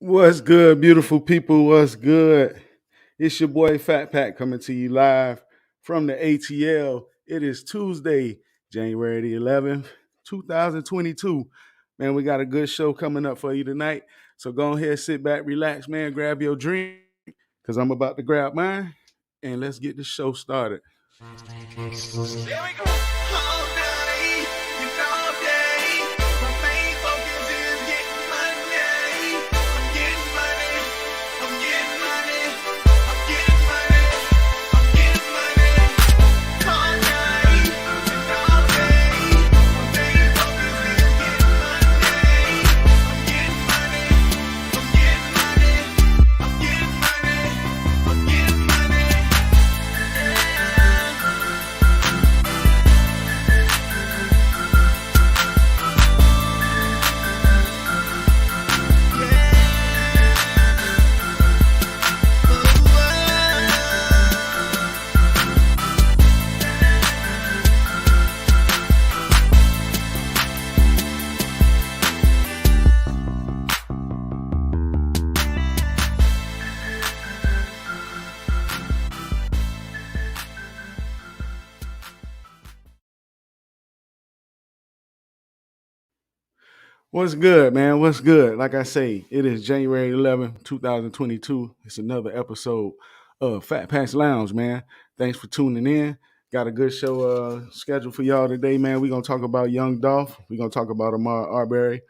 What's good, beautiful people? What's good? It's your boy FatPack coming to you live from the ATL. It is Tuesday, January the 11th, 2022. Man, we got a good show coming up for you tonight. So go ahead, sit back, relax, man, grab your drink, because I'm about to grab mine, and let's get the show started. There we go. All day, all day. My main focus is getting money. I'm getting money. I'm getting money. I'm getting money. I'm getting money. All day, all day. My main focus is getting money. I'm getting money. I'm getting money. I'm getting money. I'm getting money. What's good, man? What's good? Like I say, it is January 11th, 2022. It's another episode of Fatpacks Lounge, man. Thanks for tuning in. Got a good show scheduled for y'all today, man. We're going to talk about Young Dolph. We're going to talk about Ahmaud Arbery.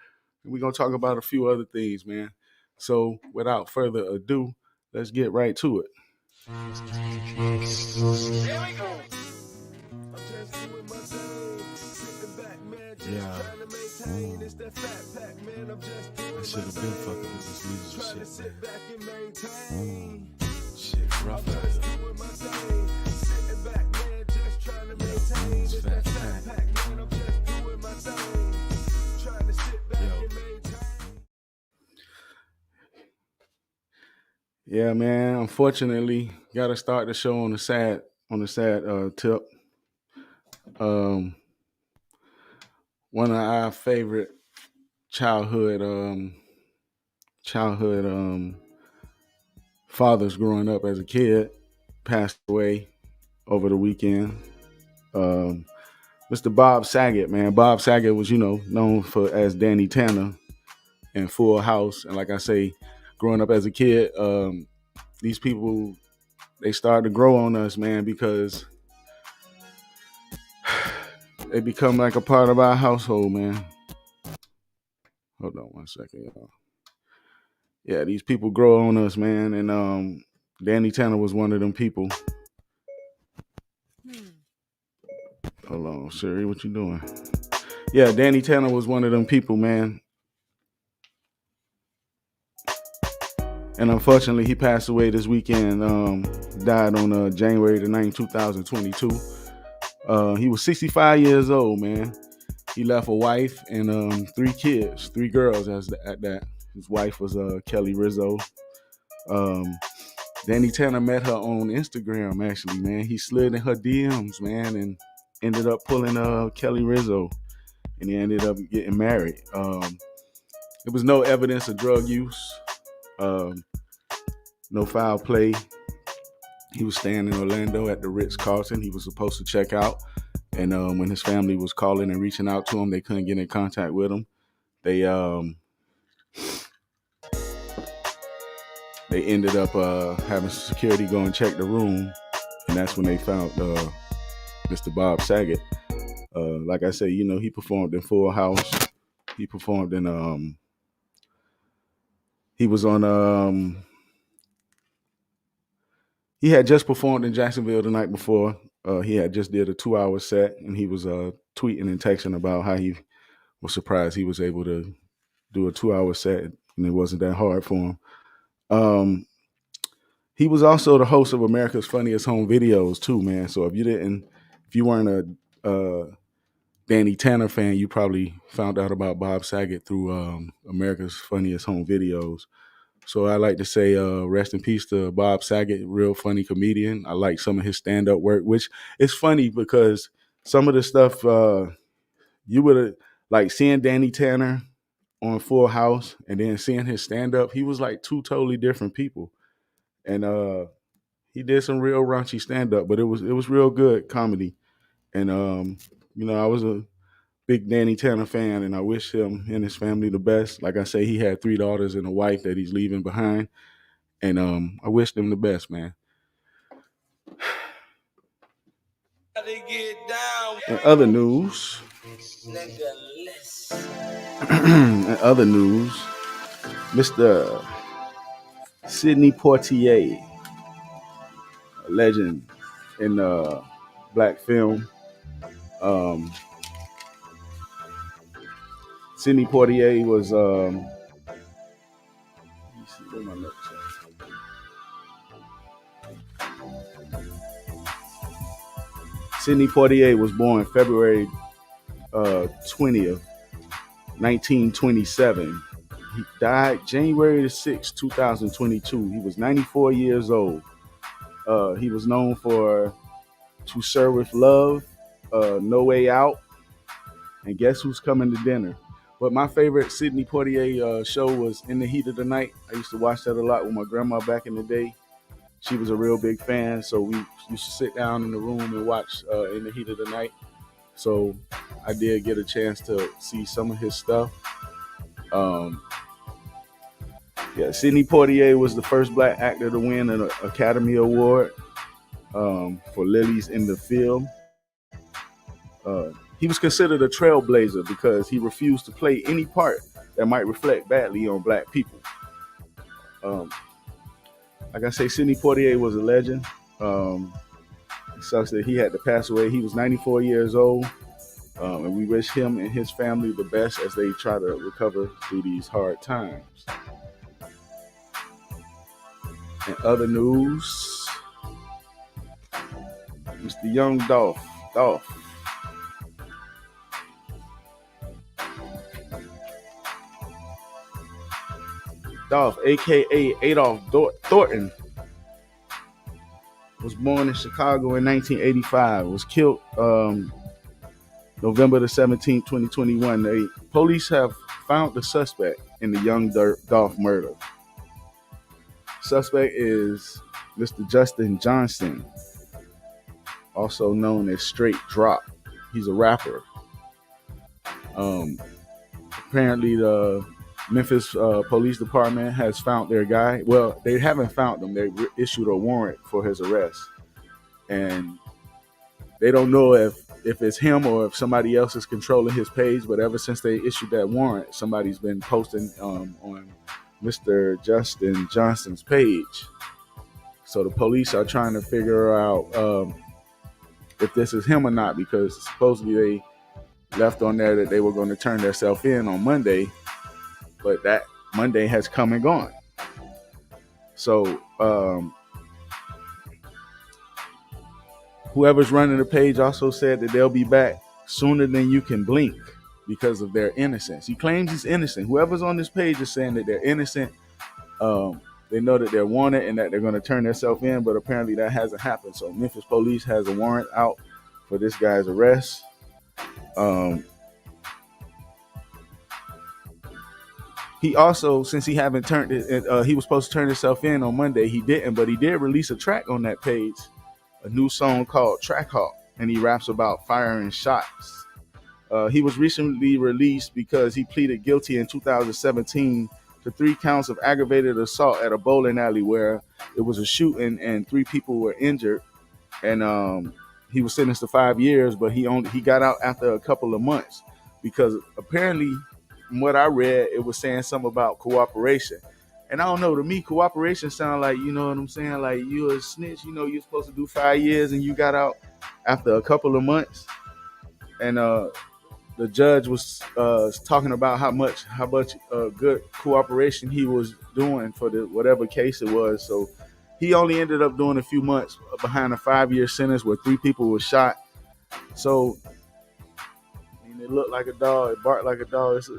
And we're going to talk about a few other things, man. So without further ado, let's get right to it. Here we go. Yeah. I should have been fucking with this music shit, man. Shit, rough out here. It's FatPack. Yeah, man. Unfortunately, gotta start the show on a sad tip. One of our favorite childhood fathers growing up as a kid passed away over the weekend. Mr. Bob Saget, man. Bob Saget was, known as Danny Tanner in Full House. And like I say, growing up as a kid, these people, they started to grow on us, man, because they become like a part of our household, man. Hold on one second, y'all. Yeah, these people grow on us, man. And Danny Tanner was one of them people. Hold on, Siri, what you doing? Yeah, Danny Tanner was one of them people, man. And unfortunately, he passed away this weekend. Died on January the 9th, 2022. He was 65 years old, man. He left a wife and 3 kids, 3 girls at that. His wife was Kelly Rizzo. Danny Tanner met her on Instagram, actually, man. He slid in her DMs, man, and ended up pulling Kelly Rizzo. And he ended up getting married. There was no evidence of drug use. No foul play. He was staying in Orlando at the Ritz-Carlton. He was supposed to check out. And when his family was calling and reaching out to him, they couldn't get in contact with him. They ended up having security go and check the room. And that's when they found Mr. Bob Saget. Like I say, he performed in Full House. He performed in he was on he had just performed in Jacksonville the night before. He had just did a 2-hour set, and he was tweeting and texting about how he was surprised he was able to do a 2-hour set, and it wasn't that hard for him. He was also the host of America's Funniest Home Videos too, man. So if you weren't a Danny Tanner fan, you probably found out about Bob Saget through America's Funniest Home Videos. So I like to say rest in peace to Bob Saget, real funny comedian. I like some of his stand-up work, which is funny because some of the stuff you would have, like seeing Danny Tanner on Full House and then seeing his stand up, he was like two totally different people. And he did some real raunchy stand up, but it was real good comedy. And I was a big Danny Tanner fan, and I wish him and his family the best. Like I say, he had 3 daughters and a wife that he's leaving behind, and I wish them the best, man. In other news, in other news, Mr. Sidney Poitier, a legend in black film. Um, Sidney Poitier was let me see, where my notes at? Sidney Poitier was born February 20th, 1927. He died January the 6th, 2022. He was 94 years old. He was known for To Serve With Love, No Way Out, and Guess Who's Coming to Dinner. But my favorite Sidney Poitier show was In the Heat of the Night. I used to watch that a lot with my grandma back in the day. She was a real big fan, so we used to sit down in the room and watch In the Heat of the Night. So I did get a chance to see some of his stuff. Sidney Poitier was the first black actor to win an Academy Award for Lilies in the Field. He was considered a trailblazer because he refused to play any part that might reflect badly on black people. Like I say, Sidney Poitier was a legend. It sucks that he had to pass away. He was 94 years old. And we wish him and his family the best as they try to recover through these hard times. In other news, Mr. Young Dolph, aka Adolph Thornton, was born in Chicago in 1985. Was killed November the 17th, 2021. Police have found the suspect in the Young Dolph murder. Suspect is Mr. Justin Johnson, also known as Straight Drop. He's a rapper. Apparently, the Memphis Police Department has found their guy. Well, they haven't found him. They issued a warrant for his arrest. And they don't know if it's him or if somebody else is controlling his page. But ever since they issued that warrant, somebody's been posting on Mr. Justin Johnson's page. So the police are trying to figure out if this is him or not, because supposedly they left on there that they were going to turn themselves in on Monday, but that Monday has come and gone. So whoever's running the page also said that they'll be back sooner than you can blink because of their innocence. He claims he's innocent. Whoever's on this page is saying that they're innocent. They know that they're wanted and that they're going to turn themselves in, but apparently that hasn't happened. So Memphis police has a warrant out for this guy's arrest. He also, since he haven't turned it, he was supposed to turn himself in on Monday. He didn't, but he did release a track on that page, a new song called Track Hawk, and he raps about firing shots. He was recently released because he pleaded guilty in 2017 to 3 counts of aggravated assault at a bowling alley where it was a shooting and 3 people were injured. And he was sentenced to 5 years, but he got out after a couple of months because apparently, from what I read, it was saying something about cooperation. And I don't know, to me, cooperation sounds like, you know what I'm saying? Like, you're a snitch, you know, you're supposed to do 5 years and you got out after a couple of months. And the judge was talking about how much good cooperation he was doing for the whatever case it was. So he only ended up doing a few months behind a 5-year sentence where 3 people were shot. So I mean, it looked like a dog, it barked like a dog. It's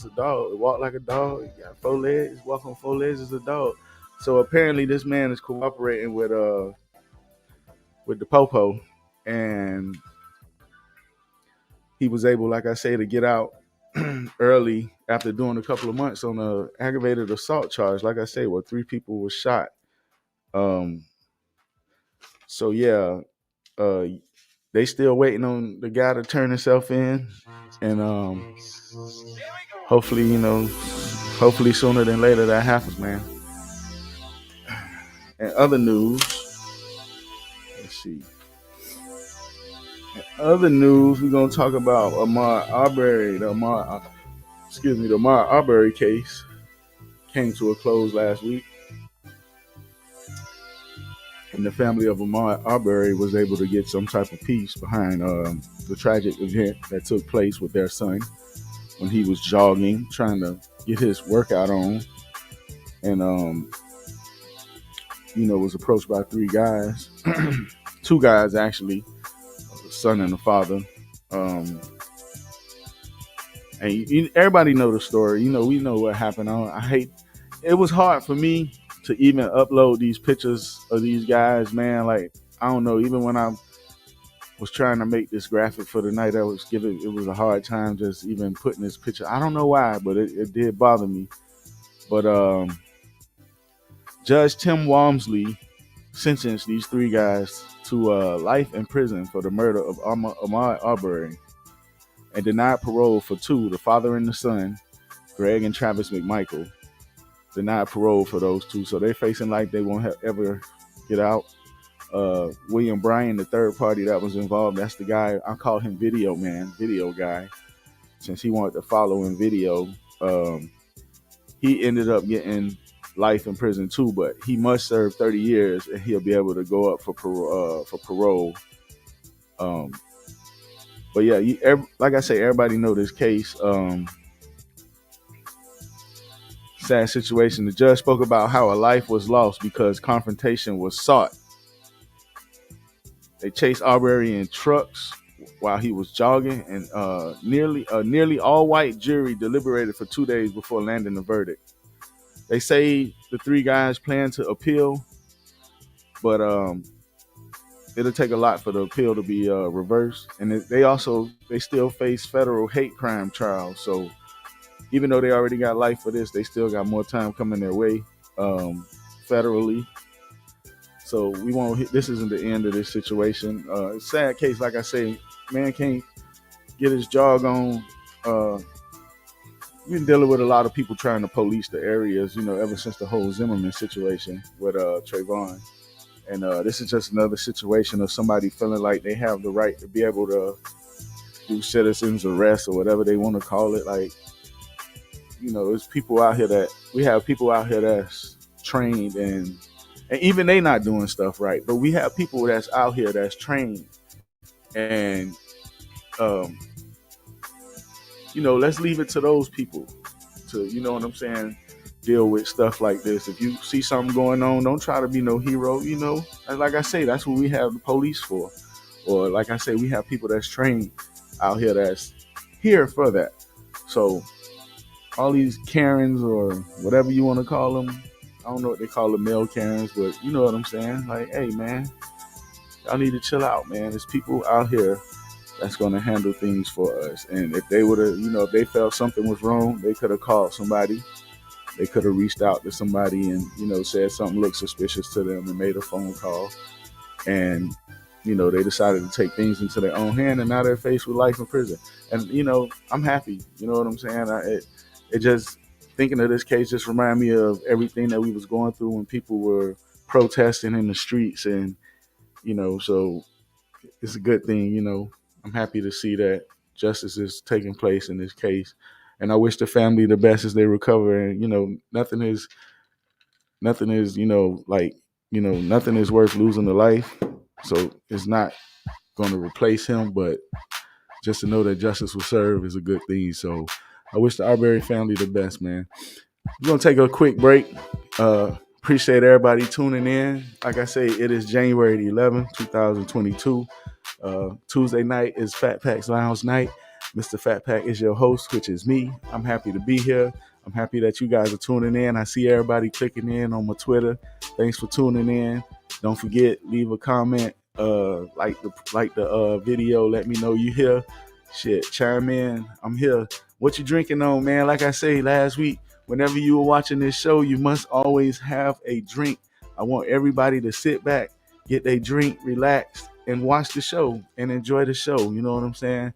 a dog. It walked like a dog. It got 4 legs. It walk on 4 legs. It's a dog. So apparently, this man is cooperating with the popo, and he was able, like I say, to get out early after doing a couple of months on a aggravated assault charge. Like I say, where 3 people were shot. Um, so yeah, uh, they still waiting on the guy to turn himself in, and hopefully, hopefully sooner than later that happens, man. And other news, let's see. Other news, we're gonna talk about Ahmaud Arbery. The Ahmaud Arbery case came to a close last week, and the family of Ahmaud Arbery was able to get some type of peace behind the tragic event that took place with their son when he was jogging, trying to get his workout on, and was approached by 3 guys, 2 guys actually, the son and the father. And everybody know the story. We know what happened. I hate. It was hard for me to even upload these pictures of these guys, man. Like, I don't know. Even when I was trying to make this graphic for the night, it was a hard time just even putting this picture. I don't know why, but it did bother me. But Judge Tim Walmsley sentenced these 3 guys to life in prison for the murder of Ahmaud Arbery, and denied parole for 2, the father and the son, Greg and Travis McMichael. Denied parole for those 2, so they're facing like they won't ever get out. William Bryan, the third party that was involved, that's the guy, I call him Video Man, video guy, since he wanted to follow in video. He ended up getting life in prison too, but he must serve 30 years and he'll be able to go up for parole. But yeah, like I say, everybody know this case. Sad situation. The judge spoke about how a life was lost because confrontation was sought. They chased Arbery in trucks while he was jogging, and nearly all-white jury deliberated for 2 days before landing the verdict. They say the 3 guys plan to appeal, but it'll take a lot for the appeal to be reversed. And they still face federal hate crime trials. So even though they already got life for this, they still got more time coming their way federally. So this isn't the end of this situation. It's a sad case, like I say, man can't get his jog on. We've been dealing with a lot of people trying to police the areas, ever since the whole Zimmerman situation with Trayvon. And this is just another situation of somebody feeling like they have the right to be able to do citizens arrest or whatever they want to call it. Like, it's people out here we have people out here that's trained and even they not doing stuff right. But we have people that's out here that's trained and, let's leave it to those people to, what I'm saying, deal with stuff like this. If you see something going on, don't try to be no hero, And like I say, that's what we have the police for. Or like I say, we have people that's trained out here that's here for that. So all these Karens or whatever you want to call them, I don't know what they call them, male Karens, but you know what I'm saying? Like, hey, man, y'all need to chill out, man. There's people out here that's going to handle things for us. And if they would have, if they felt something was wrong, they could have called somebody. They could have reached out to somebody and, said something looked suspicious to them and made a phone call. And, they decided to take things into their own hand, and now they're faced with life in prison. And, I'm happy. You know what I'm saying? It just, thinking of this case just remind me of everything that we was going through when people were protesting in the streets. And, so it's a good thing, I'm happy to see that justice is taking place in this case. And I wish the family the best as they recover. And, nothing is, nothing is worth losing a life. So it's not going to replace him, but just to know that justice will serve is a good thing. So I wish the Arbery family the best, man. We're going to take a quick break. Appreciate everybody tuning in. Like I say, it is January the 11th, 2022. Tuesday night is Fatpacks Lounge night. Mr. Fatpack is your host, which is me. I'm happy to be here. I'm happy that you guys are tuning in. I see everybody clicking in on my Twitter. Thanks for tuning in. Don't forget, leave a comment, like the video. Let me know you here. shit, chime in. I'm here. What you drinking on, man? Like I say last week, whenever you were watching this show, you must always have a drink. I want everybody to sit back, get their drink, relax, and watch the show and enjoy the show. You know what I'm saying?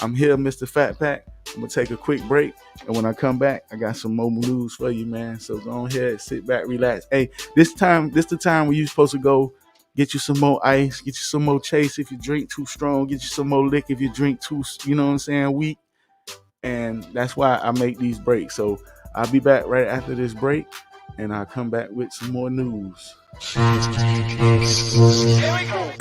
I'm here, Mr. FatPack. I'm gonna take a quick break, and when I come back, I got some more news for you, man. So go ahead, sit back, relax. Hey, this the time where you're supposed to go get you some more ice, get you some more chase if you drink too strong, get you some more lick if you drink too, you know what I'm saying, weak. And that's why I make these breaks. So I'll be back right after this break, and I'll come back with some more news. Here we go.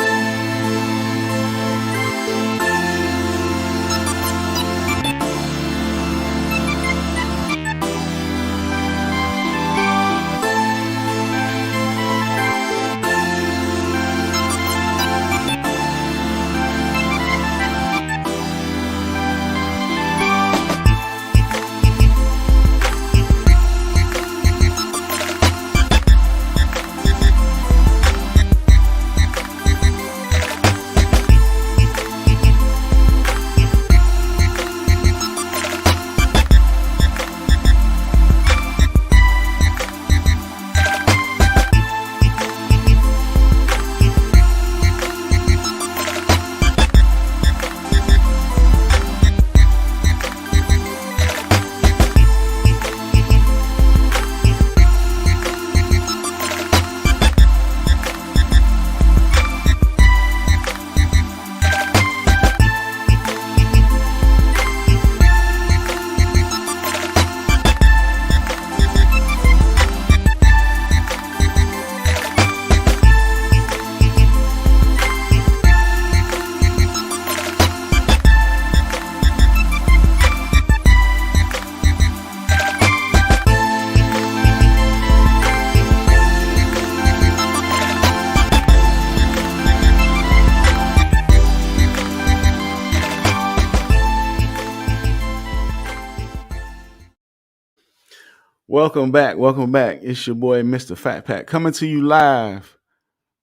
Welcome back. It's your boy, Mr. FatPack, coming to you live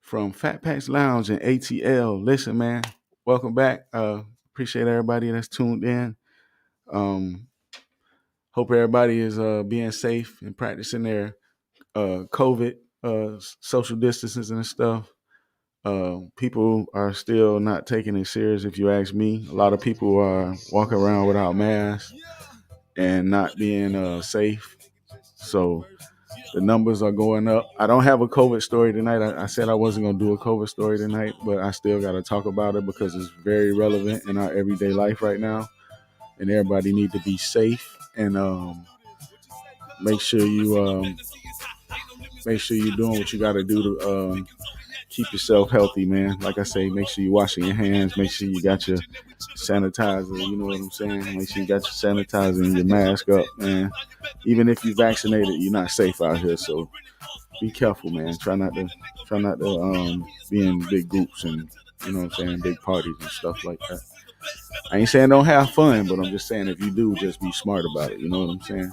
from Fatpacks Lounge in ATL. Listen, man, welcome back. Appreciate everybody that's tuned in. Hope everybody is being safe and practicing their COVID social distances and stuff. People are still not taking it serious, if you ask me. A lot of people are walking around without masks and not being safe. So the numbers are going up. I don't have a COVID story tonight. I said I wasn't going to do a COVID story tonight, but I still got to talk about it because it's very relevant in our everyday life right now. And everybody need to be safe and make sure you're doing what you got to do to keep yourself healthy, man. Like I say, make sure you're washing your hands. Make sure you got your sanitizer. You know what I'm saying? Make sure you got your sanitizer and your mask up, man. Even if you're vaccinated, you're not safe out here. So be careful, man. Try not to be in big groups and, you know what I'm saying, big parties and stuff like that. I ain't saying don't have fun, but I'm just saying if you do, just be smart about it. You know what I'm saying?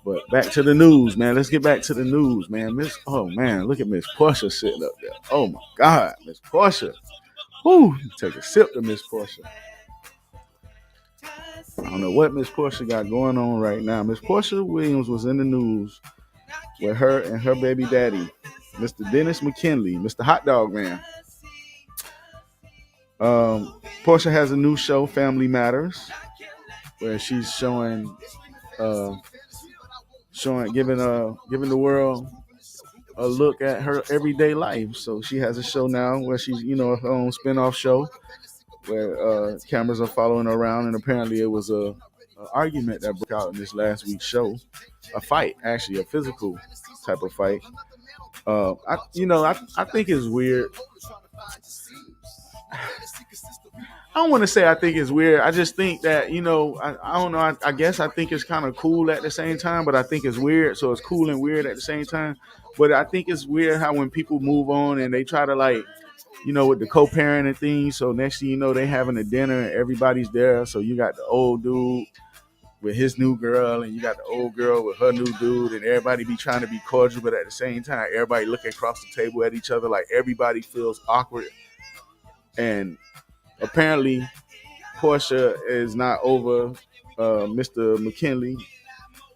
But back to the news, man. Let's get back to the news, man. Look at Miss Portia sitting up there. Oh my God, Miss Portia. Whoo, take a sip to Miss Portia. I don't know what Miss Portia got going on right now. Miss Portia Williams was in the news with her and her baby daddy, Mr. Dennis McKinley, Mr. Hot Dog Man. Portia has a new show, Family Matters, where she's giving the world a look at her everyday life. So she has a show now where she's, her own spinoff show where cameras are following her around, and apparently it was a argument that broke out in this last week's show, a fight, actually, a physical type of fight. I think it's weird. I don't want to say I think it's weird. I just think that, I don't know. I guess I think it's kind of cool at the same time, but I think it's weird. So it's cool and weird at the same time. But I think it's weird how when people move on and they try to with the co-parenting thing. So next thing you know, they having a dinner and everybody's there. So you got the old dude with his new girl and you got the old girl with her new dude, and everybody be trying to be cordial, but at the same time, everybody looking across the table at each other like everybody feels awkward. And apparently Portia is not over Mr. McKinley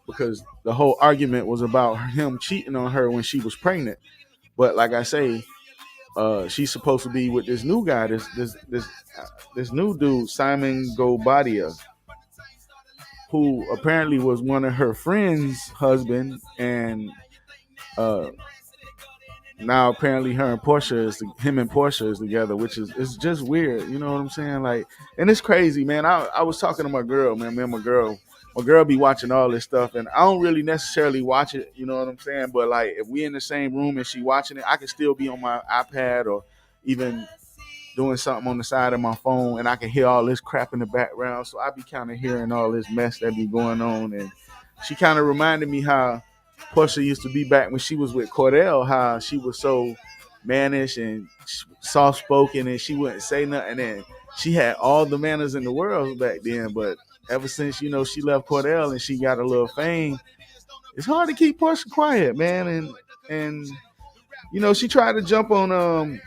because the whole argument was about him cheating on her when she was pregnant. But like I say, she's supposed to be with this new guy, this new dude, Simon Gobadia, who apparently was one of her friends' husband, and uh, now apparently him and Portia is together, which is it's just weird. You know what I'm saying? Like, and it's crazy, man. I was talking to my girl, man. Me and my girl be watching all this stuff, and I don't really necessarily watch it. You know what I'm saying? But like, if we in the same room and she watching it, I can still be on my iPad or even doing something on the side of my phone, and I can hear all this crap in the background. So I be kind of hearing all this mess that be going on, and she kind of reminded me how Portia used to be back when she was with Cordell, how she was so mannish and soft spoken, and she wouldn't say nothing, and she had all the manners in the world back then. But ever since she left Cordell and she got a little fame, it's hard to keep Portia quiet, man. And she tried to jump on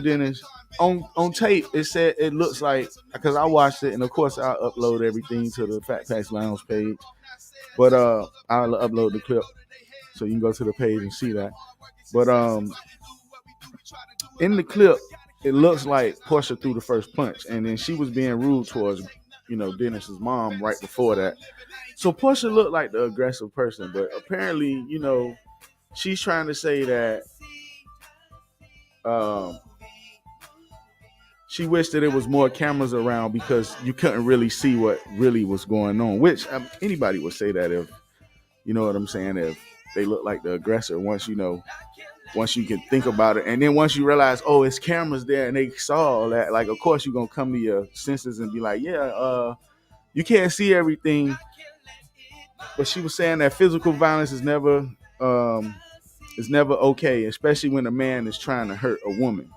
Dennis on tape. It said it looks like, because I watched it, and of course I upload everything to the Fatpacks Lounge page. But I'll upload the clip so you can go to the page and see that. But in the clip, it looks like Portia threw the first punch, and then she was being rude towards Dennis's mom right before that. So Portia looked like the aggressive person, but apparently she's trying to say that she wished that there was more cameras around because you couldn't really see what really was going on, which anybody would say that, if you know what I'm saying, if they look like the aggressor, once you can think about it. And then once you realize, oh, it's cameras there and they saw all that, like, of course you're going to come to your senses and be like, yeah, you can't see everything. But she was saying that physical violence is never okay, especially when a man is trying to hurt a woman.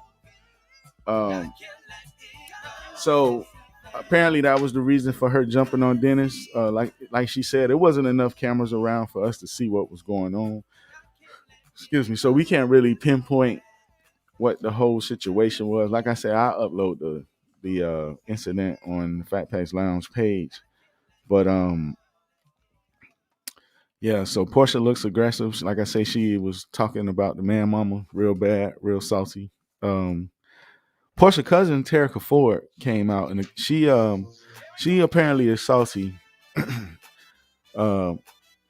So apparently that was the reason for her jumping on Dennis. Like she said, it wasn't enough cameras around for us to see what was going on. Excuse me. So we can't really pinpoint what the whole situation was. Like I said, I'll upload the incident on the Fatpacks Lounge page. But yeah, so Portia looks aggressive. Like I say, she was talking about the man mama real bad, real salty. Portia's cousin Terica Ford came out, and she apparently is salty.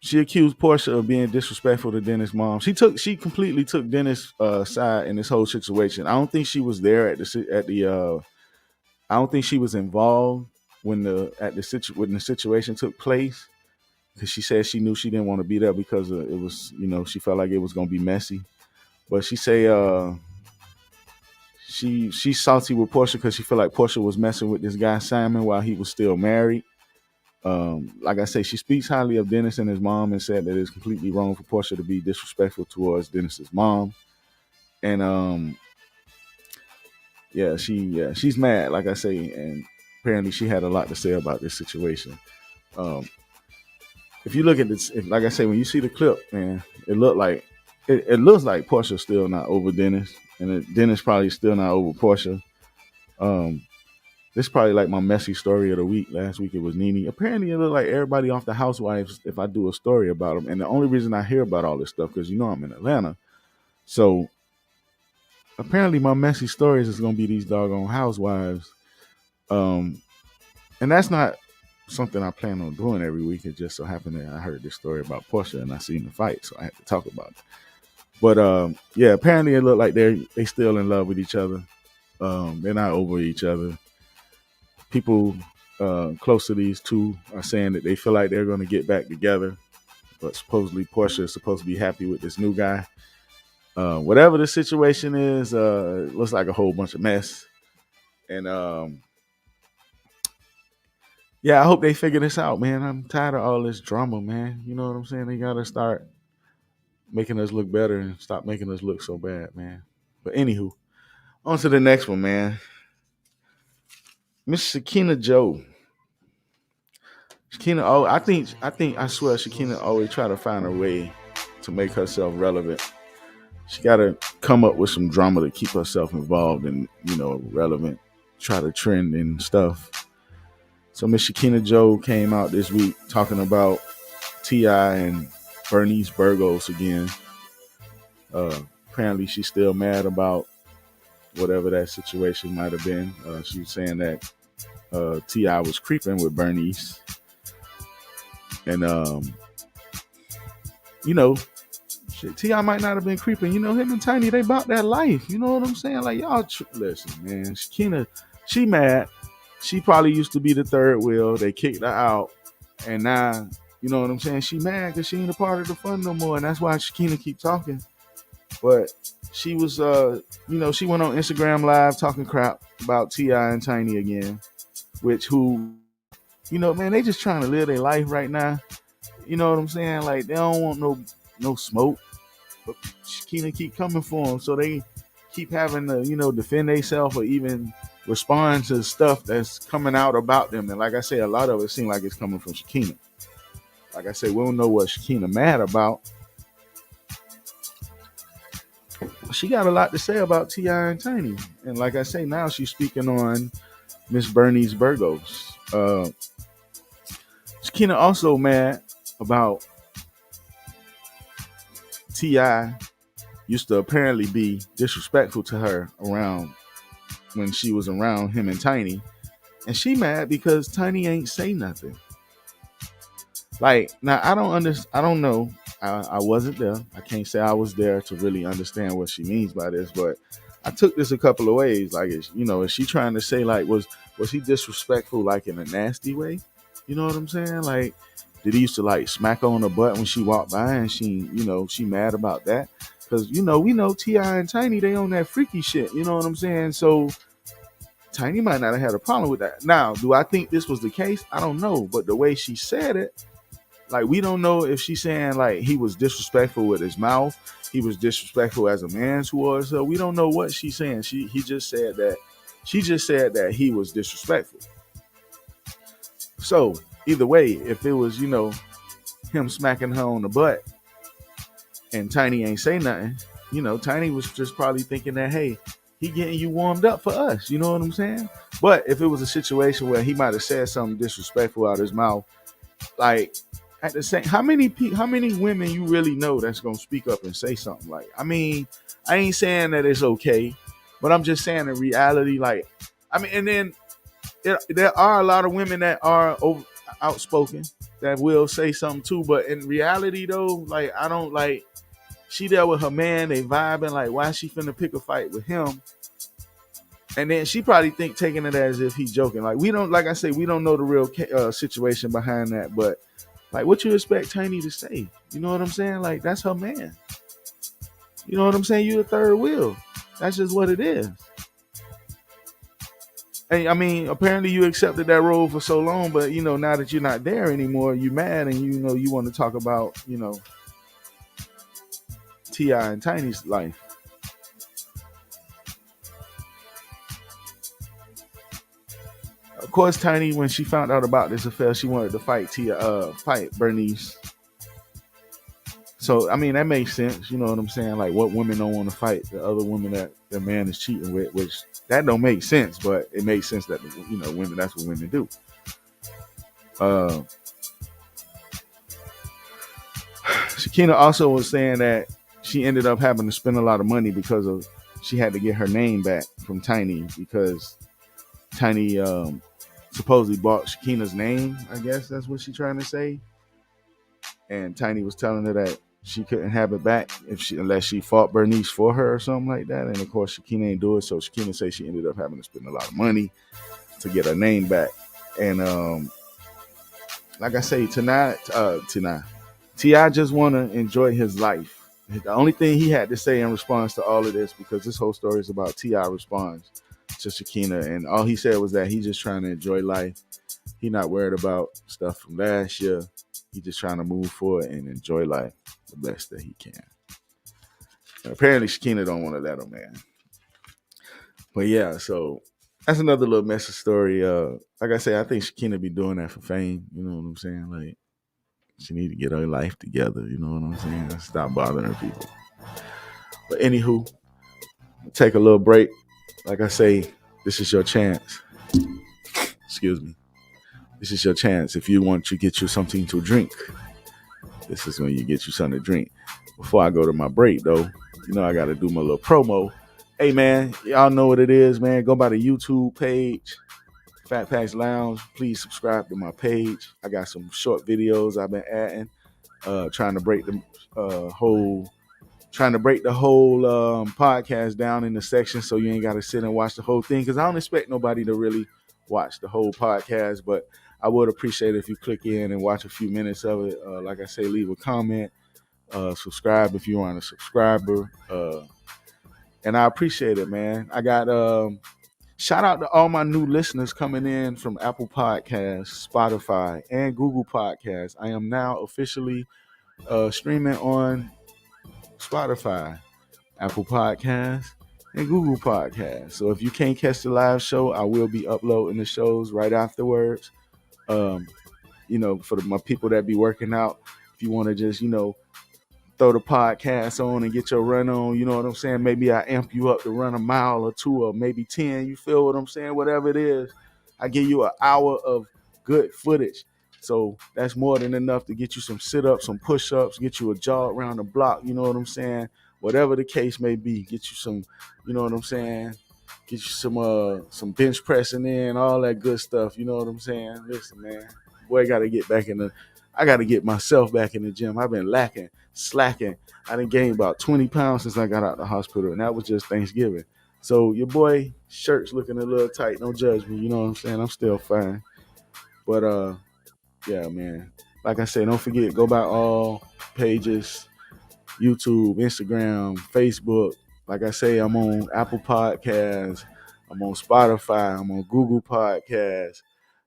She accused Portia of being disrespectful to Dennis' mom. She completely took Dennis' side in this whole situation. I don't think she was there I don't think she was involved when the situation took place, because she said she knew she didn't want to be there because it was, she felt like it was going to be messy. But she say she's salty with Portia because she felt like Portia was messing with this guy Simon while he was still married. Like I say, she speaks highly of Dennis and his mom and said that it's completely wrong for Portia to be disrespectful towards Dennis's mom. And she's mad, like I say, and apparently she had a lot to say about this situation. If you look at this, like I say, when you see the clip, man, it looks like Portia's still not over Dennis, and Dennis probably still not over Portia. This is probably like my messy story of the week. Last week it was Nene. Apparently it looked like everybody off the Housewives, if I do a story about them. And the only reason I hear about all this stuff, because I'm in Atlanta. So apparently my messy stories is going to be these doggone Housewives. And that's not something I plan on doing every week. It just so happened that I heard this story about Portia and I seen the fight, so I had to talk about it. But apparently it looked like they still in love with each other. They're not over each other. People close to these two are saying that they feel like they're going to get back together, but supposedly Portia is supposed to be happy with this new guy. Whatever the situation is, it looks like a whole bunch of mess. And I hope they figure this out, man. I'm tired of all this drama, man. You know what I'm saying? They got to start making us look better and stop making us look so bad, man. But anywho, on to the next one, man. Miss Shakina Joe. I swear Shakina always try to find a way to make herself relevant. She got to come up with some drama to keep herself involved and, relevant. try to trend and stuff. So Miss Shakina Joe came out this week talking about T.I. and Bernice Burgos again. Apparently she's still mad about whatever that situation might have been. She was saying that T.I. was creeping with Bernice. And, shit, T.I. might not have been creeping. Him and Tiny, they bought that life. You know what I'm saying? Like, y'all, listen, man. Shakina, she mad. She probably used to be the third wheel. They kicked her out. And now, you know what I'm saying? She mad because she ain't a part of the fun no more. And that's why Shakina keep talking. But she was, she went on Instagram Live talking crap about T.I. and Tiny again. Man, they just trying to live their life right now. You know what I'm saying? Like, they don't want no smoke. But Shakina keep coming for them. So they keep having to, defend themselves or even respond to stuff that's coming out about them. And like I say, a lot of it seems like it's coming from Shakina. Like I say, we don't know what Shakina mad about. She got a lot to say about T.I. and Tiny. And like I say, now she's speaking on Miss Bernice Burgos. Shakina also mad about T.I. used to apparently be disrespectful to her around when she was around him and Tiny. And she mad because Tiny ain't say nothing. Like, now I don't know. I wasn't there. I can't say I was there to really understand what she means by this, but I took this a couple of ways. Like, is she trying to say, like, was he disrespectful, like, in a nasty way? You know what I'm saying? Like, did he used to, like, smack her on the butt when she walked by and she mad about that? Because, we know T.I. and Tiny, they on that freaky shit. You know what I'm saying? So Tiny might not have had a problem with that. Now, do I think this was the case? I don't know. But the way she said it, like, we don't know if she's saying, like, he was disrespectful with his mouth. He was disrespectful as a man towards her. We don't know what she's saying. She just said that he was disrespectful. So either way, if it was, him smacking her on the butt and Tiny ain't say nothing, Tiny was just probably thinking that, hey, he getting you warmed up for us. You know what I'm saying? But if it was a situation where he might have said something disrespectful out of his mouth, like, at the same, how many women you really know that's gonna speak up and say something? Like, I mean, I ain't saying that it's okay, but I'm just saying in reality, like, I mean, and then there are a lot of women that are outspoken that will say something too, but in reality though, like, I don't, like, she there with her man, they vibing, like, why she finna pick a fight with him? And then she probably taking it as if he's joking. Like, we don't, like I say, we don't know the real situation behind that, but like, what you expect Tiny to say? You know what I'm saying? Like, that's her man. You know what I'm saying? You the third wheel. That's just what it is. And I mean, apparently you accepted that role for so long, but now that you're not there anymore, you mad and you want to talk about, T.I. and Tiny's life. Of course, Tiny, when she found out about this affair, she wanted to fight Bernice. So, I mean, that makes sense. You know what I'm saying? Like, what women don't want to fight the other woman that their man is cheating with, which that don't make sense, but it makes sense that, women, that's what women do. Shakina also was saying that she ended up having to spend a lot of money because she had to get her name back from Tiny because Tiny supposedly bought Shakina's name. I guess that's what she's trying to say. And Tiny was telling her that she couldn't have it back unless she fought Bernice for her or something like that. And of course, Shakina ain't do it. So Shakina says she ended up having to spend a lot of money to get her name back. And like I say, tonight, T.I. just want to enjoy his life. The only thing he had to say in response to all of this, because this whole story is about T.I. response to Shakina, and all he said was that he's just trying to enjoy life. He's not worried about stuff from last year. He's just trying to move forward and enjoy life the best that he can. And apparently, Shakina don't want to let him, man. But yeah, so that's another little messy story. Like I say, I think Shakina be doing that for fame. You know what I'm saying? Like, she need to get her life together. You know what I'm saying? Stop bothering people. But anywho, take a little break. Like I say, this is your chance. Excuse me. This is your chance. If you want to get you something to drink, this is when you get you something to drink. Before I go to my break, though, I got to do my little promo. Hey, man, y'all know what it is, man. Go by the YouTube page, Fatpacks Lounge. Please subscribe to my page. I got some short videos I've been adding, trying to break the whole podcast down into sections so you ain't got to sit and watch the whole thing, because I don't expect nobody to really watch the whole podcast, but I would appreciate it if you click in and watch a few minutes of it. Like I say, leave a comment, subscribe if you aren't a subscriber, and I appreciate it, man. I got shout out to all my new listeners coming in from Apple Podcasts, Spotify, and Google Podcasts. I am now officially streaming on Spotify, Apple Podcasts, and Google Podcasts. So if you can't catch the live show, I will be uploading the shows right afterwards. For my people that be working out, if you want to just, throw the podcast on and get your run on, you know what I'm saying? Maybe I amp you up to run a mile or two or maybe 10. You feel what I'm saying? Whatever it is, I give you an hour of good footage. So that's more than enough to get you some sit-ups, some push-ups, get you a jog around the block, you know what I'm saying? Whatever the case may be, get you some, you know what I'm saying? Get you some bench pressing in, all that good stuff, you know what I'm saying? Listen, man, boy, I got to get myself back in the gym. I've been slacking. I done gained about 20 pounds since I got out of the hospital, and that was just Thanksgiving. So your boy shirt's looking a little tight. Don't judge me, you know what I'm saying? I'm still fine. But yeah, man. Like I said, don't forget, go by all pages, YouTube, Instagram, Facebook. Like I say, I'm on Apple Podcasts, I'm on Spotify, I'm on Google Podcasts.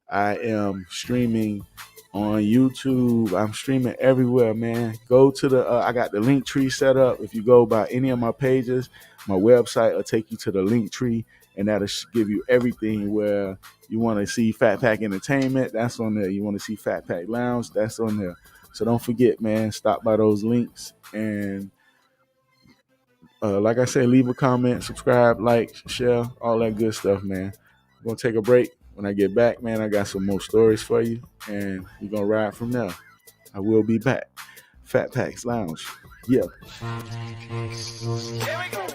I am streaming on YouTube. I'm streaming everywhere, man. Go to I got the link tree set up. If you go by any of my pages, my website will take you to the link tree, and that'll give you everything. Where you want to see FatPack Entertainment, that's on there. You want to see FatPack Lounge, that's on there. So don't forget, man, stop by those links. And like I said, leave a comment, subscribe, like, share, all that good stuff, man. I'm going to take a break. When I get back, man, I got some more stories for you, and we're going to ride from there. I will be back. Fatpacks Lounge. Yeah. Here we go.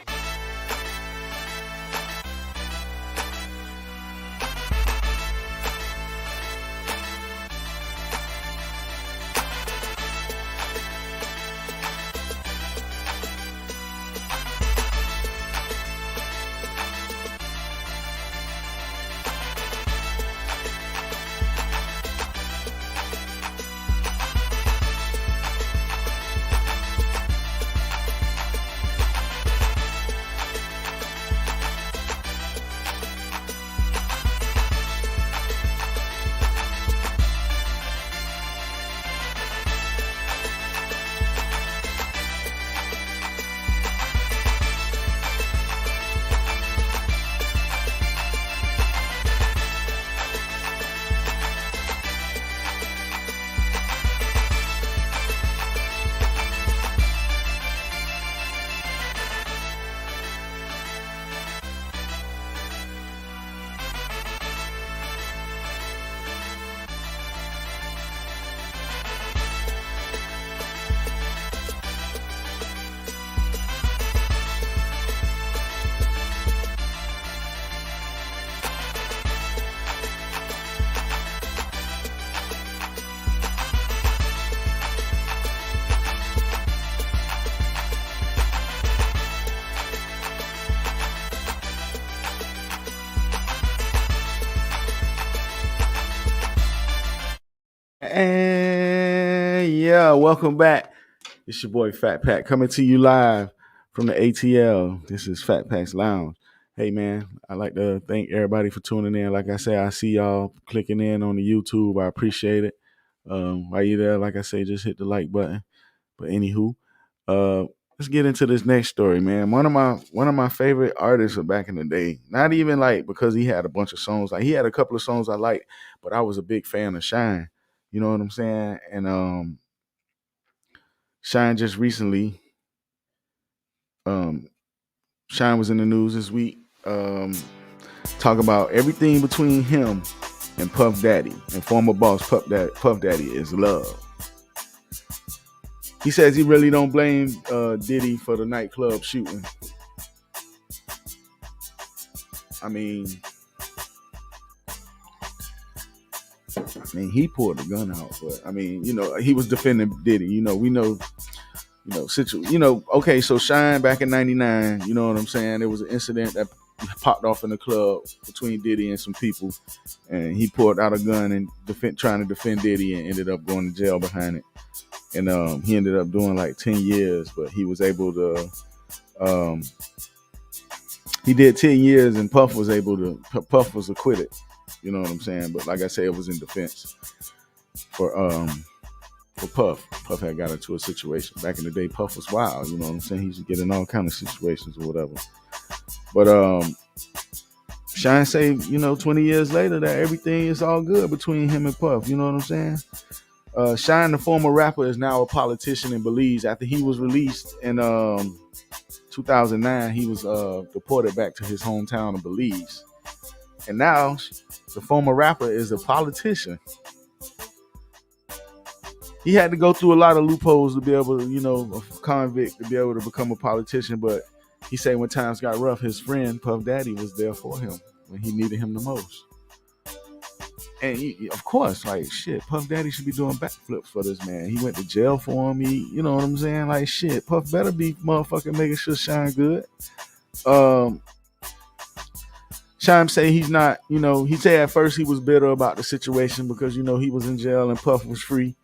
And yeah, welcome back. It's your boy Fat Pack coming to you live from the ATL. This is Fatpacks Lounge. Hey man, I'd like to thank everybody for tuning in. Like I say, I see y'all clicking in on the YouTube. I appreciate it. While you there, like I say, just hit the like button. But anywho, uh, let's get into this next story, man. One of my favorite artists of back in the day. Not even like because he had a bunch of songs. Like he had a couple of songs I liked, but I was a big fan of Shine. You know what I'm saying? And Shine just recently, um, Shine was in the news this week. Talk about everything between him and Puff Daddy and former boss Puff Daddy is love. He says he really don't blame Diddy for the nightclub shooting. I mean, he pulled the gun out, but I mean, he was defending Diddy. We know, okay, so Shine back in '99, you know what I'm saying? There was an incident that popped off in the club between Diddy and some people, and he pulled out a gun and trying to defend Diddy and ended up going to jail behind it. And he ended up doing like 10 years, but he was able to, he did 10 years and Puff was acquitted. You know what I'm saying? But like I said, it was in defense for Puff. Puff had got into a situation. Back in the day, Puff was wild. You know what I'm saying? He used to get in all kind of situations or whatever. But Shine say, 20 years later that everything is all good between him and Puff. You know what I'm saying? Shine, the former rapper, is now a politician in Belize. After he was released in 2009, he was deported back to his hometown of Belize. And now the former rapper is a politician. He had to go through a lot of loopholes to be able to, a convict to be able to become a politician. But he said when times got rough, his friend Puff Daddy was there for him when he needed him the most. And of course, like shit, Puff Daddy should be doing backflips for this man. He went to jail for him. You know what I'm saying? Like shit, Puff better be motherfucking making sure Shine good. Shine say he's not, he said at first he was bitter about the situation because, he was in jail and Puff was free.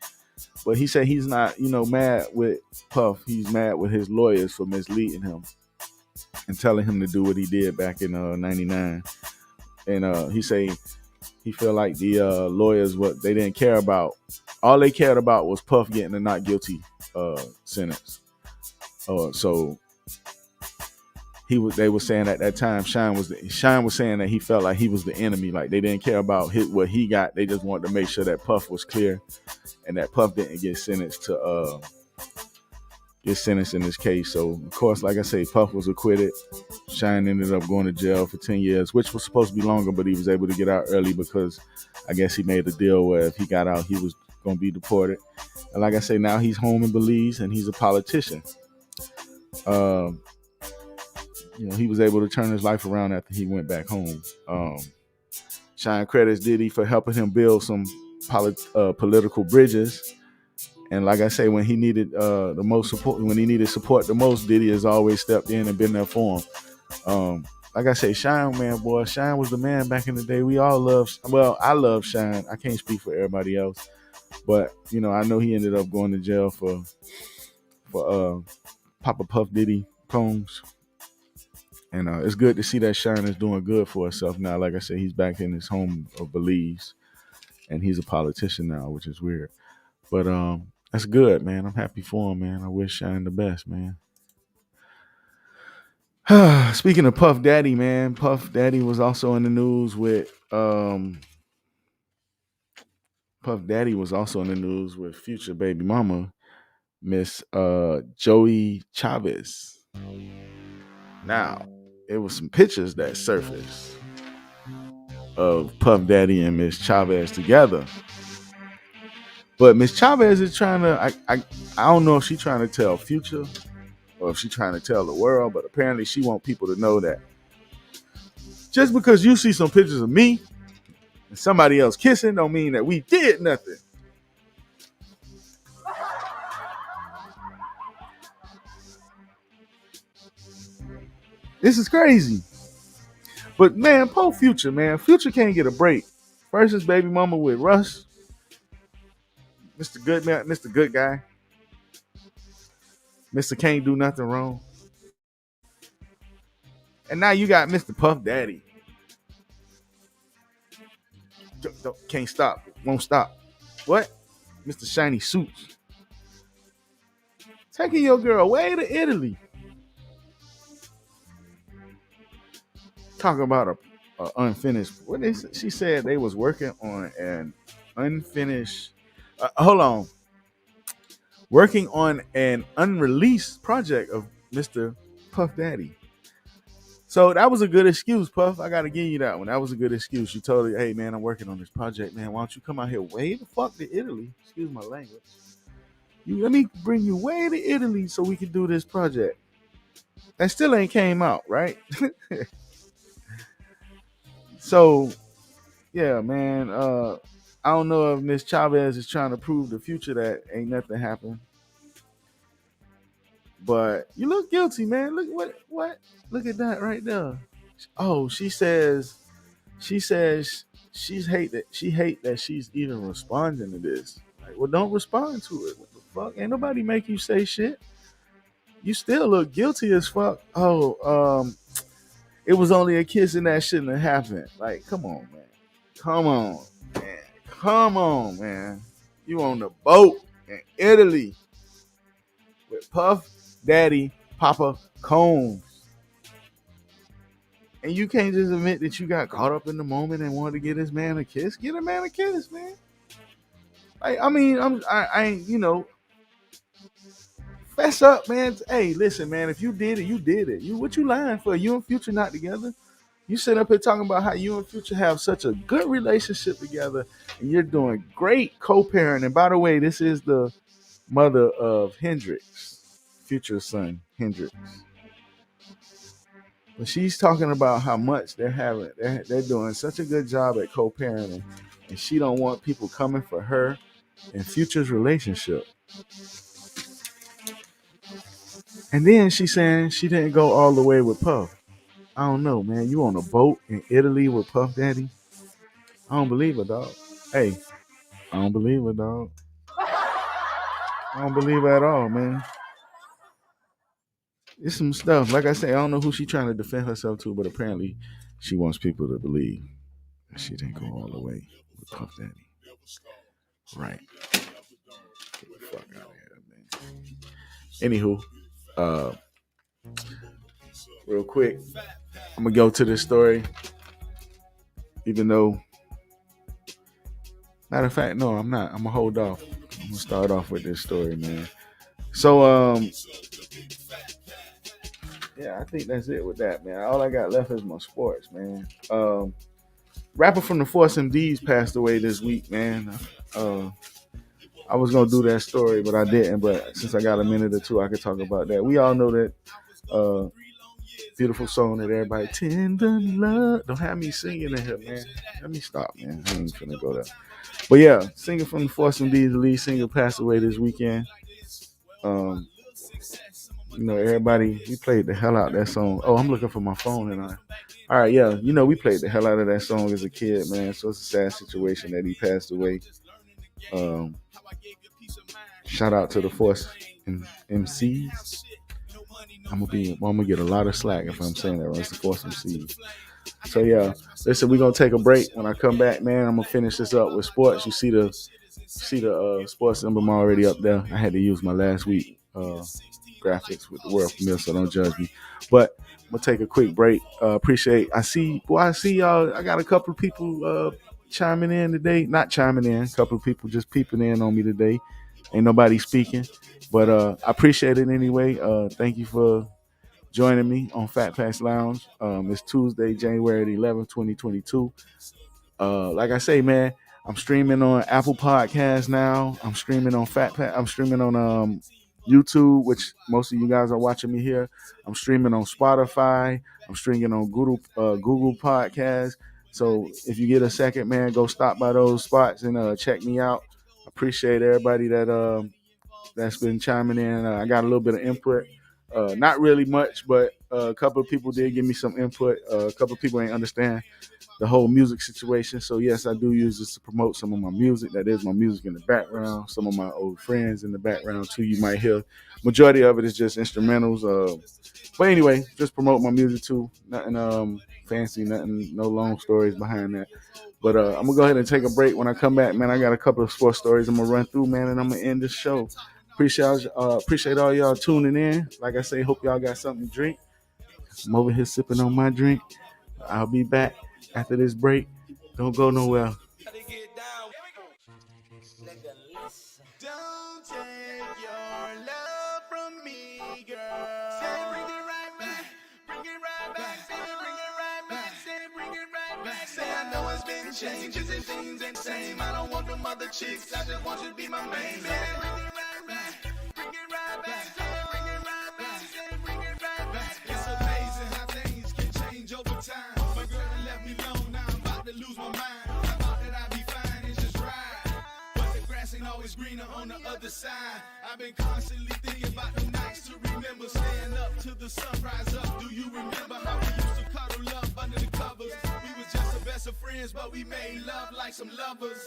But he said he's not, mad with Puff. He's mad with his lawyers for misleading him and telling him to do what he did back in 99. And he say he feel like the lawyers, what they didn't care about, all they cared about was Puff getting a not guilty sentence. So they were saying at that time, Shine was saying that he felt like he was the enemy. Like they didn't care about what he got. They just wanted to make sure that Puff was clear and that Puff didn't get sentenced in this case. So of course, like I say, Puff was acquitted. Shine ended up going to jail for 10 years, which was supposed to be longer, but he was able to get out early because I guess he made a deal where if he got out, he was going to be deported. And like I say, now he's home in Belize and he's a politician. He was able to turn his life around after he went back home. Shine credits Diddy for helping him build some political bridges. And like I say, when he needed the most support, when he needed support the most, Diddy has always stepped in and been there for him. Like I say, Shine, man, boy, Shine was the man back in the day. We all I love Shine. I can't speak for everybody else, but I know he ended up going to jail for Papa Puff Diddy Combs. And it's good to see that Shine is doing good for himself now. Like I said, he's back in his home of Belize, and he's a politician now, which is weird. But that's good, man. I'm happy for him, man. I wish Shine the best, man. Speaking of Puff Daddy, man, Puff Daddy was also in the news with future baby mama, Miss Joey Chavez. Now, it was some pictures that surfaced of Puff Daddy and Miss Chavez together. But Miss Chavez is trying to, I don't know if she's trying to tell Future or if she's trying to tell the world, but apparently she wants people to know that just because you see some pictures of me and somebody else kissing don't mean that we did nothing. This is crazy. But man, poor Future, man. Future can't get a break. First is baby mama with Russ, Mr. Good man, Mr. Good guy, Mr. Can't do nothing wrong. And now you got Mr. Puff Daddy. Can't stop, won't stop. What? Mr. Shiny Suits. Taking your girl away to Italy. Talking about a unfinished. What is it? She said they was working on an unfinished. Hold on. Working on an unreleased project of Mr. Puff Daddy. So that was a good excuse, Puff. I gotta give you that one. That was a good excuse. You told her, hey man, I'm working on this project, man. Why don't you come out here way the fuck to Italy? Excuse my language. Let me bring you way to Italy so we can do this project. That still ain't came out, right? So yeah, man. I don't know if Miss Chavez is trying to prove the future that ain't nothing happened. But you look guilty, man. Look what look at that right there. Oh, she says she hate that she's even responding to this. Like, well, don't respond to it. What the fuck? Ain't nobody make you say shit. You still look guilty as fuck. Oh, it was only a kiss and that shouldn't have happened. Like, come on, man. Come on, man. Come on, man. You on the boat in Italy with Puff Daddy Papa Combs. And you can't just admit that you got caught up in the moment and wanted to get this man a kiss. Get a man a kiss, man. Like, I mean, I ain't, fess up, man. Hey, listen, man. If you did it, you did it. What you lying for? You and Future not together. You sit up here talking about how you and Future have such a good relationship together, and you're doing great co-parenting. By the way, this is the mother of Hendrix, Future's son, Hendrix. But she's talking about how much they're doing such a good job at co-parenting, and she don't want people coming for her and Future's relationship. And then she's saying she didn't go all the way with Puff. I don't know, man. You on a boat in Italy with Puff Daddy? I don't believe it, dog. Hey, I don't believe it, dog. I don't believe it at all, man. It's some stuff. Like I say, I don't know who she's trying to defend herself to, but apparently she wants people to believe that she didn't go all the way with Puff Daddy. Right. Get the fuck out of here, man. Anywho, real quick, I'm gonna go to this story. Even though, matter of fact, no, I'm not. I'm gonna hold off. I'm gonna start off with this story, man. So, yeah, I think that's it with that, man. All I got left is my sports, man. Rapper from the Force MDs passed away this week, man. I was gonna do that story, but I didn't. But since I got a minute or two, I could talk about that. We all know that beautiful song that everybody tender love. Don't have me singing in here, man. Let me stop, man. I ain't finna go there. But yeah, singer from the Force MDs, the lead singer, passed away this weekend. Everybody, we played the hell out of that song. Oh, I'm looking for my phone and all right, yeah, we played the hell out of that song as a kid, man. So it's a sad situation that he passed away. Shout out to the Force MCs. I'm gonna get a lot of slack if I'm saying that right. It's the Force MCs. So yeah, listen, we're gonna take a break. When I come back, man, I'm gonna finish this up with sports. You see the sports emblem already up there. I had to use my last week graphics with the world premiere, so don't judge me. But I'm gonna take a quick break. I see y'all. I got a couple of people chiming in today. Not chiming in, a couple of people just peeping in on me today. Ain't nobody speaking, but I appreciate it anyway. Thank you for joining me on Fatpacks Lounge. It's Tuesday, January the 11th, 2022. Like I say, man, I'm streaming on Apple Podcasts now. I'm streaming on Fatpack. I'm streaming on YouTube, which most of you guys are watching me here. I'm streaming on Spotify. I'm streaming on Google Podcasts. So if you get a second, man, go stop by those spots and check me out. Appreciate everybody that's been chiming in. I got a little bit of input. Not really much, but a couple of people did give me some input. A couple of people ain't understand the whole music situation. So yes, I do use this to promote some of my music. That is my music in the background. Some of my old friends in the background too. You might hear. Majority of it is just instrumentals. But anyway, just promote my music too. Nothing fancy, nothing, no long stories behind that. But I'm gonna go ahead and take a break. When I come back, man, I got a couple of sports stories I'm gonna run through, man, and I'm gonna end this show. Appreciate all y'all tuning in. Like I say, hope y'all got something to drink. I'm over here sipping on my drink. I'll be back after this break. Don't go nowhere. Don't take your love from me, girl. Say, bring it right back. Bring it right back. been changes and things ain't the same. I don't want them other chicks, I just want you to be my main man. Bring it right back, bring it right back, bring it right back. It's amazing how things can change over time. My girl done left me alone, now I'm about to lose my mind. I thought that I'd be fine and just ride, but the grass ain't always greener on the other side. I've been constantly thinking about the nights to remember, staying up till the sunrise up. Do you remember how we used to cuddle up under the covers? We was just the best of friends, but we made love like some lovers.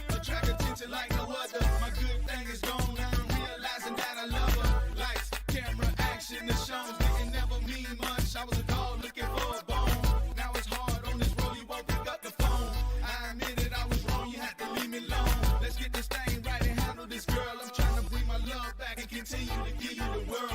Attract attention like no other. My good thing is gone, now I'm realizing that I love her. Lights, camera, action, the shows didn't never mean much. I was a dog looking for a bone. Now it's hard on this road, you won't pick up the phone. I admit it, I was wrong, you had to leave me alone. Let's get this thing right and handle this girl. I'm trying to bring my love back and continue to give you the world.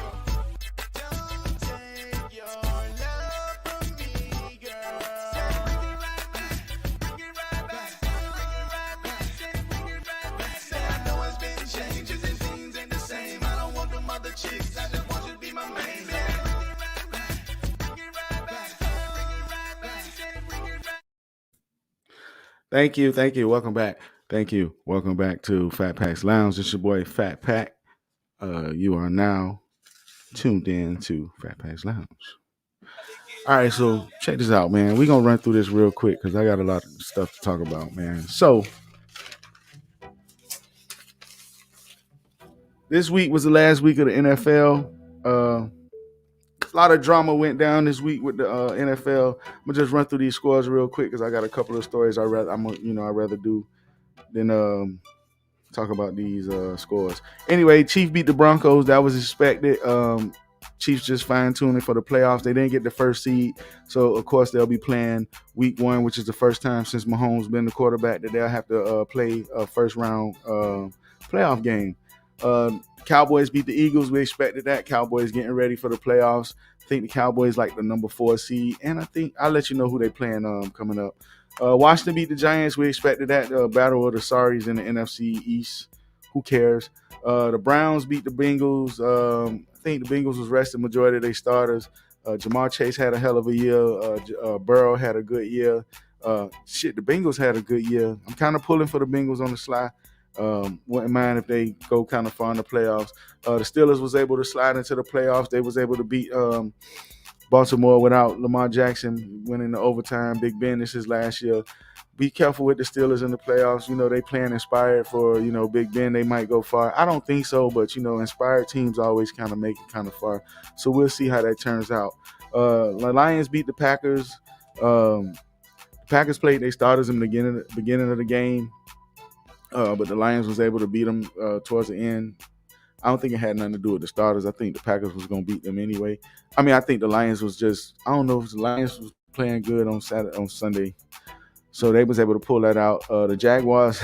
Don't take your love from me, girl. Bring it right back, bring it right back, bring it right back, bring it right back. Say I know it's been changes and things ain't the same. I don't want them other chicks, I just want you to be my main man. Thank you. Welcome back. Thank you. Welcome back to Fatpacks Lounge. It's your boy FatPack. You are now tuned in to Fatpacks Lounge. All right, so check this out, man. We're gonna run through this real quick because I got a lot of stuff to talk about, man. So this week was the last week of the NFL. A lot of drama went down this week with the NFL. I'm gonna just run through these scores real quick because I got a couple of stories I'd rather do than talk about these scores. Anyway, Chiefs beat the Broncos. That was expected. Chiefs just fine-tuning for the playoffs. They didn't get the first seed, so of course they'll be playing week 1, which is the first time since Mahomes been the quarterback that they'll have to play a first-round playoff game. Cowboys beat the Eagles. We expected that. Cowboys getting ready for the playoffs. I think the Cowboys like the number 4 seed, and I think I'll let you know who they playing coming up. Washington beat the Giants. We expected that. Battle of the Sorries in the NFC East. Who cares? The Browns beat the Bengals. I think the Bengals was resting majority of their starters. Jamar Chase had a hell of a year. Burrow had a good year. The Bengals had a good year. I'm kind of pulling for the Bengals on the sly. Wouldn't mind if they go kind of far in the playoffs. The Steelers was able to slide into the playoffs. They was able to beat Baltimore without Lamar Jackson winning the overtime. Big Ben, this is last year. Be careful with the Steelers in the playoffs. They playing inspired for, Big Ben. They might go far. I don't think so, but, inspired teams always kind of make it kind of far. So we'll see how that turns out. The Lions beat the Packers. Packers played their starters in the beginning of the game, but the Lions was able to beat them towards the end. I don't think it had nothing to do with the starters. I think the Packers was going to beat them anyway. I mean, I think the Lions was just – I don't know if the Lions was playing good on Sunday. So they was able to pull that out. The Jaguars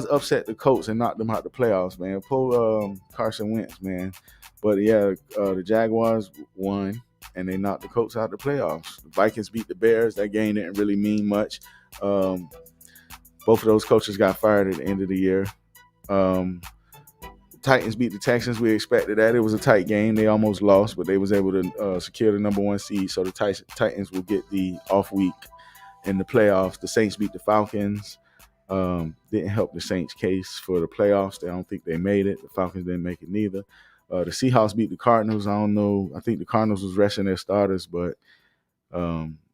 upset the Colts and knocked them out the playoffs, man. Pull Carson Wentz, man. But, yeah, the Jaguars won, and they knocked the Colts out the playoffs. The Vikings beat the Bears. That game didn't really mean much. Both of those coaches got fired at the end of the year. Titans beat the Texans. We expected that. It was a tight game. They almost lost, but they was able to secure the number 1 seed. So the Titans will get the off week in the playoffs. The Saints beat the Falcons. Didn't help the Saints' case for the playoffs. I don't think they made it. The Falcons didn't make it neither. The Seahawks beat the Cardinals. I don't know. I think the Cardinals was resting their starters, but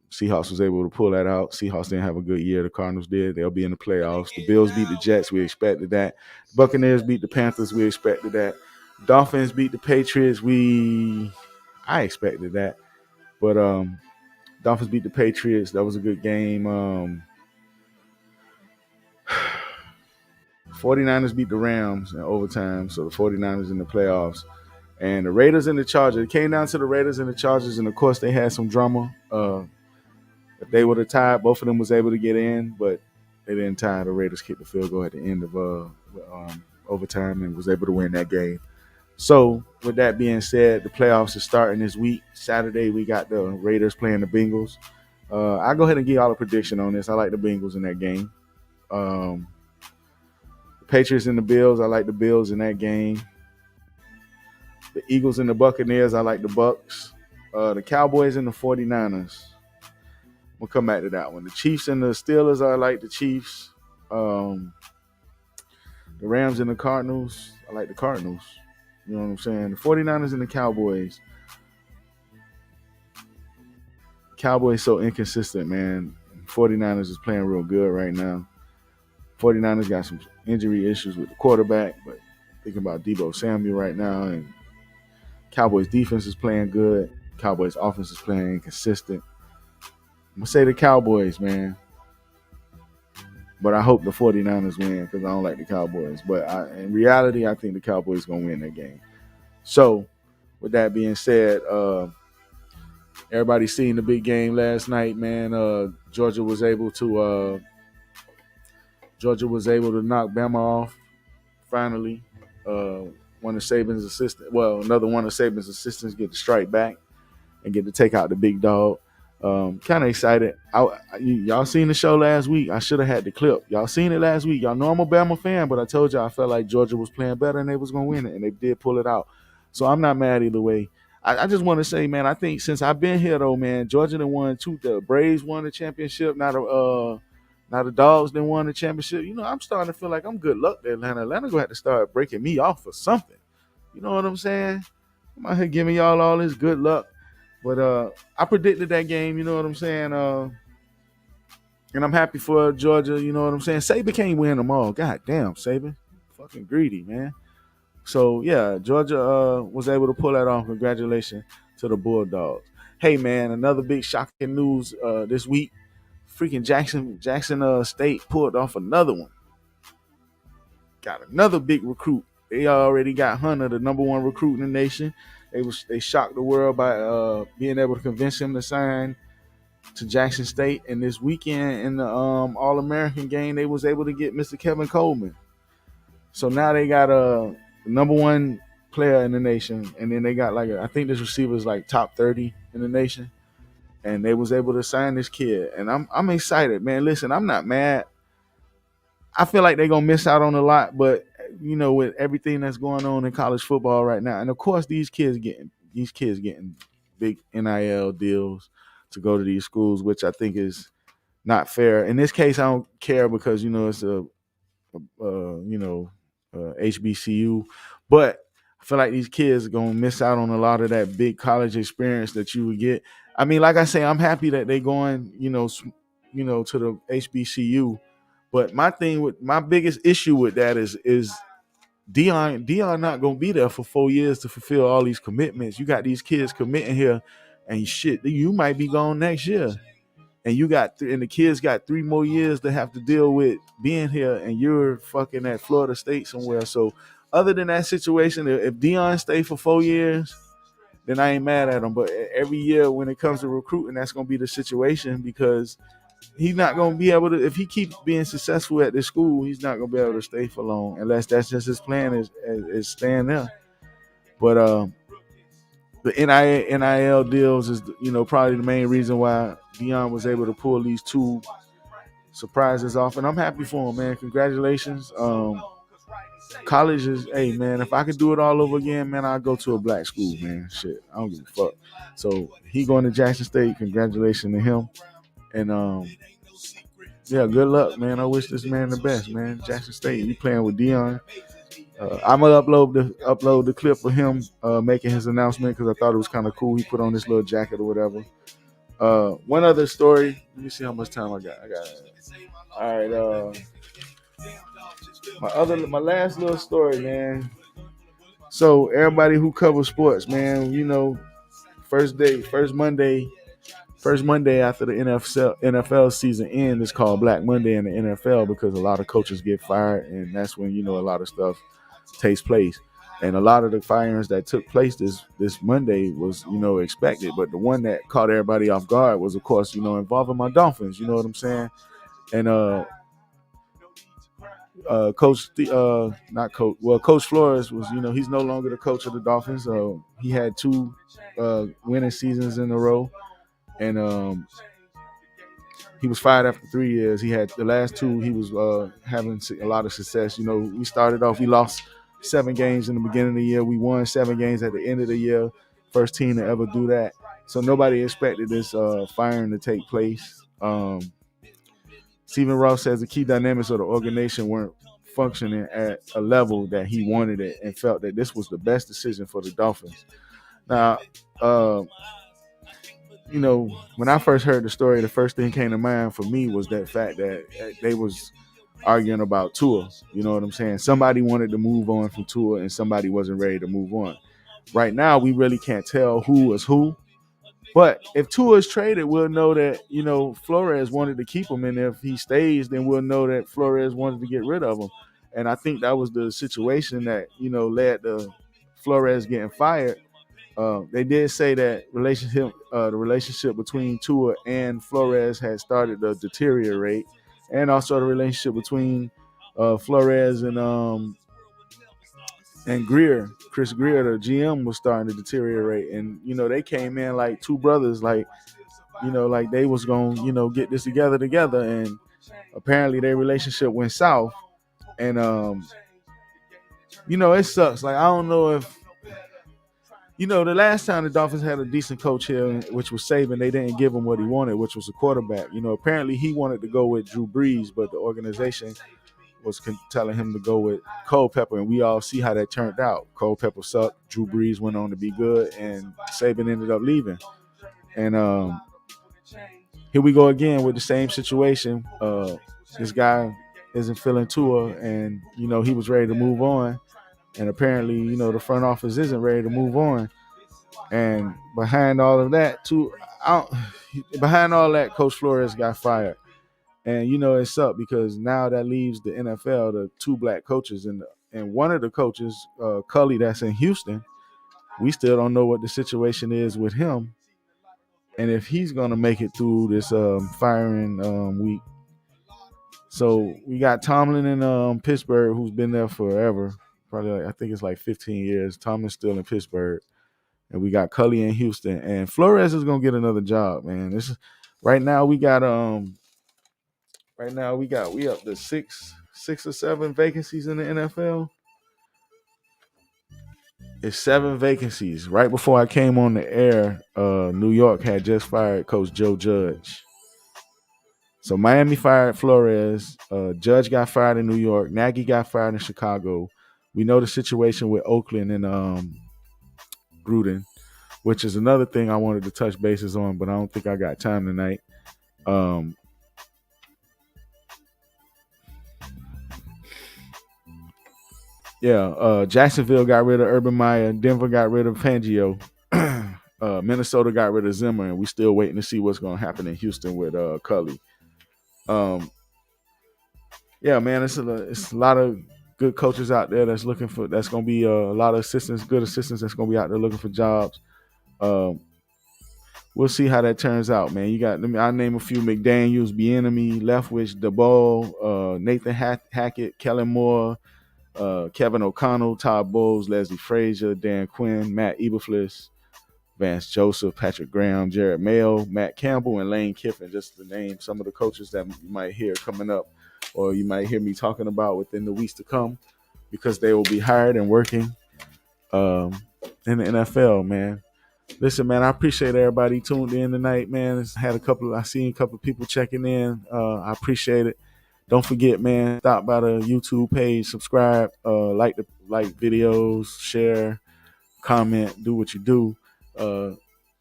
Seahawks was able to pull that out. Seahawks didn't have a good year. The Cardinals did. They'll be in the playoffs. The Bills beat the Jets. We expected that. Buccaneers beat the Panthers. We expected that. Dolphins beat the Patriots. I expected that. But Dolphins beat the Patriots. That was a good game. 49ers beat the Rams in overtime. So the 49ers in the playoffs. And the Raiders and the Chargers. It came down to the Raiders and the Chargers. And, of course, they had some drama. If they would have tied, both of them was able to get in, but they didn't tie. The Raiders kicked the field goal at the end of overtime and was able to win that game. So, with that being said, the playoffs are starting this week. Saturday, we got the Raiders playing the Bengals. I'll go ahead and give y'all a prediction on this. I like the Bengals in that game. The Patriots and the Bills, I like the Bills in that game. The Eagles and the Buccaneers, I like the Bucs. The Cowboys and the 49ers. We'll come back to that one. The Chiefs and the Steelers, I like the Chiefs. Um, the Rams and the Cardinals, I like the Cardinals. You know what I'm saying? The 49ers and the Cowboys. Cowboys so inconsistent, man. 49ers is playing real good right now. 49ers got some injury issues with the quarterback, but thinking about Deebo Samuel right now, and Cowboys defense is playing good. Cowboys offense is playing inconsistent. I'm going to say the Cowboys, man. But I hope the 49ers win because I don't like the Cowboys. But in reality, I think the Cowboys going to win that game. So, with that being said, everybody seen the big game last night, man. Georgia was able to knock Bama off finally. One of Saban's assistants, another one of Saban's assistants get to strike back and get to take out the big dog. Kind of excited. Y'all seen the show last week. I should have had the clip. Y'all seen it last week. Y'all know I'm a Bama fan, but I told y'all I felt like Georgia was playing better and they was going to win it, and they did pull it out. So I'm not mad either way. I just want to say, man, I think since I've been here, though, man, Georgia done won two. The Braves won the championship. Now the Dogs done won the championship. You know, I'm starting to feel like I'm good luck to Atlanta. Atlanta going to have to start breaking me off for something. You know what I'm saying? I'm out here giving y'all all this good luck. But I predicted that game, you know what I'm saying? And I'm happy for Georgia, you know what I'm saying? Saban can't win them all. God damn, Saban. Fucking greedy, man. So, yeah, Georgia was able to pull that off. Congratulations to the Bulldogs. Hey, man, another big shocking news this week. Freaking Jackson State pulled off another one. Got another big recruit. They already got Hunter, the number one recruit in the nation. They shocked the world by being able to convince him to sign to Jackson State. And this weekend in the All-American game, they was able to get Mr. Kevin Coleman. So now they got a number one player in the nation, and then they got I think this receiver is like top 30 in the nation, and they was able to sign this kid. And I'm excited, man. Listen, I'm not mad. I feel like they're gonna miss out on a lot, but you know, with everything that's going on in college football right now, and of course these kids getting big NIL deals to go to these schools, which I think is not fair. In this case, I don't care because you know it's a HBCU, but I feel like these kids are gonna miss out on a lot of that big college experience that you would get. I mean, like I say, I'm happy that they going, to the HBCU. But my biggest issue with that is Dion not gonna be there for 4 years to fulfill all these commitments. You got these kids committing here, and shit, you might be gone next year, and and the kids got 3 more years to have to deal with being here, and you're fucking at Florida State somewhere. So, other than that situation, if Dion stay for 4 years, then I ain't mad at him. But every year when it comes to recruiting, that's gonna be the situation because he's not going to be able to, if he keeps being successful at this school, he's not going to be able to stay for long unless that's just his plan is staying there. But the NIL deals is, probably the main reason why Dion was able to pull these 2 surprises off. And I'm happy for him, man. Congratulations. College is, hey, man, if I could do it all over again, man, I'd go to a black school, man. Shit, I don't give a fuck. So he going to Jackson State. Congratulations to him. And yeah, good luck, man. I wish this man the best, man. Jackson State, he playing with Dion. I'm gonna upload the clip of him making his announcement because I thought it was kind of cool. He put on this little jacket or whatever. One other story. Let me see how much time I got. All right. My last little story, man. So everybody who covers sports, man, first Monday after the NFL season ends is called Black Monday in the NFL because a lot of coaches get fired, and that's when a lot of stuff takes place. And a lot of the firings that took place this Monday was expected, but the one that caught everybody off guard was, of course, involving my Dolphins. You know what I'm saying? And Coach Flores was, he's no longer the coach of the Dolphins. He had 2 winning seasons in a row. And he was fired after 3 years. He had the last 2. He was having a lot of success. We started off. We lost 7 games in the beginning of the year. We won 7 games at the end of the year. First team to ever do that. So nobody expected this firing to take place. Um, Stephen Ross says the key dynamics of the organization weren't functioning at a level that he wanted it, and felt that this was the best decision for the Dolphins. Now, uh, when I first heard the story, the first thing came to mind for me was that fact that they was arguing about Tua. You know what I'm saying? Somebody wanted to move on from Tua, and somebody wasn't ready to move on. Right now, we really can't tell who is who. But if Tua is traded, we'll know that, Flores wanted to keep him. And if he stays, then we'll know that Flores wanted to get rid of him. And I think that was the situation that, led to Flores getting fired. They did say that the relationship between Tua and Flores had started to deteriorate. And also the relationship between Flores and Greer, Chris Greer, the GM, was starting to deteriorate. And, they came in like two brothers, like they was going to, get this together. And apparently their relationship went south. And, it sucks. Like, I don't know if, the last time the Dolphins had a decent coach here, which was Saban, they didn't give him what he wanted, which was a quarterback. Apparently he wanted to go with Drew Brees, but the organization was telling him to go with Culpepper, and we all see how that turned out. Culpepper sucked. Drew Brees went on to be good, and Saban ended up leaving. And here we go again with the same situation. This guy isn't feeling Tua, and he was ready to move on, and apparently the front office isn't ready to move on. And behind all of that, Coach Flores got fired. And it sucked because now that leaves the NFL the two black coaches, and one of the coaches, Cully, that's in Houston. We still don't know what the situation is with him, and if he's gonna make it through this firing week. So we got Tomlin in Pittsburgh, who's been there forever, probably I think it's like 15 years. Tomlin's still in Pittsburgh, and we got Cully in Houston, and Flores is gonna get another job, man. This is right now we got we up to six or seven vacancies in the NFL. It's 7 vacancies. Right before I came on the air, New York had just fired Coach Joe Judge. So Miami fired Flores. Judge got fired in New York. Nagy got fired in Chicago. We know the situation with Oakland and Gruden, which is another thing I wanted to touch bases on, but I don't think I got time tonight. Jacksonville got rid of Urban Meyer. Denver got rid of Fangio. Minnesota got rid of Zimmer, and we still waiting to see what's going to happen in Houston with Cully. Man, it's a lot of good coaches out there that's going to be a lot of good assistants that's going to be out there looking for jobs. We'll see how that turns out, man. I'll name a few: McDaniels, Bieniemy, Leftwich, DeBoer, Nathan Hackett, Kellen Moore, Kevin O'Connell, Todd Bowles, Leslie Frazier, Dan Quinn, Matt Eberflus, Vance Joseph, Patrick Graham, Jared Mayo, Matt Campbell, and Lane Kiffin, just to name some of the coaches that you might hear coming up, or you might hear me talking about within the weeks to come, because they will be hired and working in the NFL, man. Listen, man, I appreciate everybody tuned in tonight, man. I seen a couple of people checking in. I appreciate it. Don't forget, man, stop by the YouTube page, subscribe, like videos, share, comment, do what you do.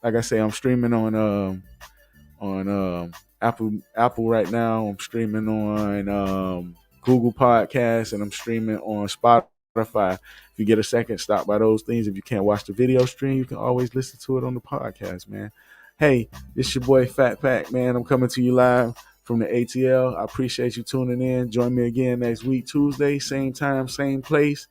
Like I say, I'm streaming on Apple right now. I'm streaming on Google Podcasts, and I'm streaming on Spotify. If you get a second, stop by those things. If you can't watch the video stream, you can always listen to it on the podcast, man. Hey, this your boy FatPack, man. I'm coming to you live from the ATL. I appreciate you tuning in. Join me again next week, Tuesday, same time, same place.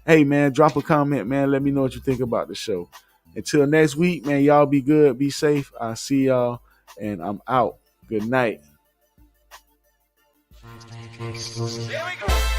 Hey, man, drop a comment, man. Let me know what you think about the show. Until next week, man, y'all be good, be safe. I'll see y'all, and I'm out. Good night. Here we go.